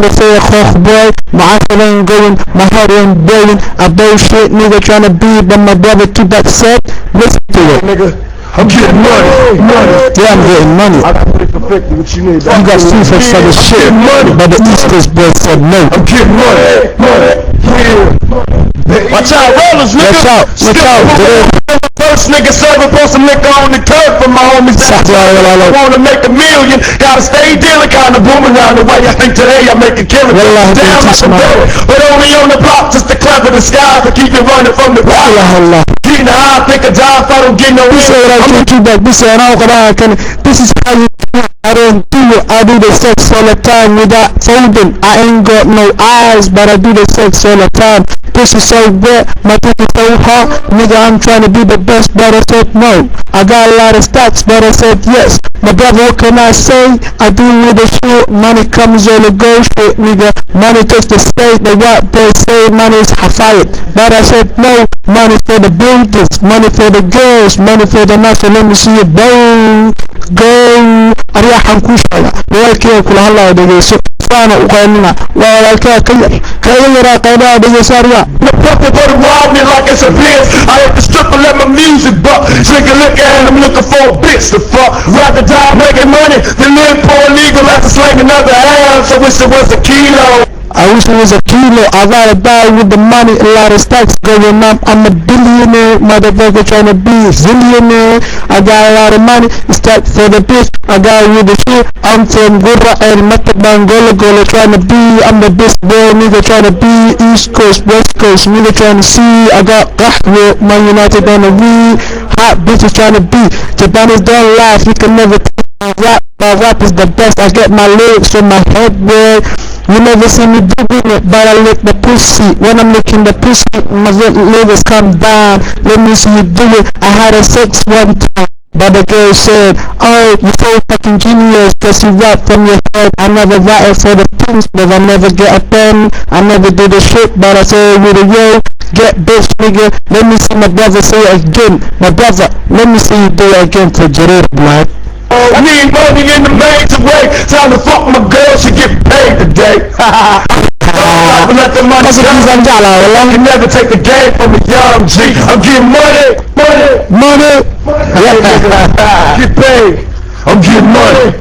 they say Koch boy, my uncle ain't going, my head ain't blowing. I bullshit nigga trying to be, but my brother keep that set. Listen to it, nigga. I'm getting money. Yeah, I'm getting money. I can put perfect what you need. You got free for the shit, but the East Coast boy said no. I'm getting money. Yeah. Watch out, rollers, nigga. Watch out. First nigga serving for some liquor on the turf for my homies. I wanna make $1 million. Gotta stay dealing, kinda booming around the way. I think today I make a killing. Down like a bird, but only on the block just to clever the sky to keep it running from the block. Getting high, I think I die if I don't get no. This is how you do it. I don't do it. I do the sex all the time without folding. I ain't got no eyes, but I do the sex all the time. Pussy so wet, my pussy so hot. Nigga, I'm trying to be the best, but I said no. I got a lot of stats, but I said yes. My brother, what can I say? I do with the shit. Money comes on the go shit, nigga. Money takes the state. The white boy say money is hafayet. But I said no. Money for the buildings, money for the girls, money for the nothing. Let me see you go. أريحهم كل شيء. وياك كل هلا دقيسو. فانا وقالنا وياك كيرا قيدا دقيساريا. Nothing but rob me like it's a bitch. I hit the strip and let my music buck. Drink a liquor and I'm looking for a bitch to fuck. Rather die making money than live poor illegal after slang another half. I wish it was a kilo. I wish it was a kilo. I'd rather die with the money, a lot of stacks going up. I'm a billionaire, motherfucker trying to be a zillionaire. I got a lot of money, stacked for the bitch. I got with the shit. I'm from Gura and Mataban Gola trying to be. I'm the best boy, nigga trying to be. East Coast, West Coast, nigga trying to see. I got Kahwa, Man United on the weed. Hot bitches trying to be. Japanese don't laugh, you can never tell my rap. My rap is the best. I get my lyrics from my head, boy. You never see me doing it, but I lick the pussy. When I'm licking the pussy, my lyrics come down. Let me see you do it. I had a sex one time, but the girl said, oh, you so fucking genius, cause you rap from your head. I never write it for the things, but I never get a pen. I never do the shit, but I say it with a yo. Get bitch, nigga. Let me see my brother say it again. My brother, let me see you do it again to Jared, blood. I need money in the major way. Time to fuck my girl, she get paid today. Let the money come. I can never take the game from a young G. I'm getting money. Get paid. I'm getting money.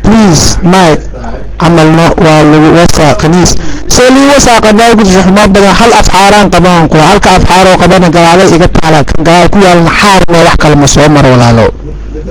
Please, Mike. عمل ووفى قنيس سالي وسا قداي كنت شحما بدن هل أفحاران قبانكو هل كأفحارو قبانا قال علي إيقات على قال كويا المحار ووحكا المسومر ولا لو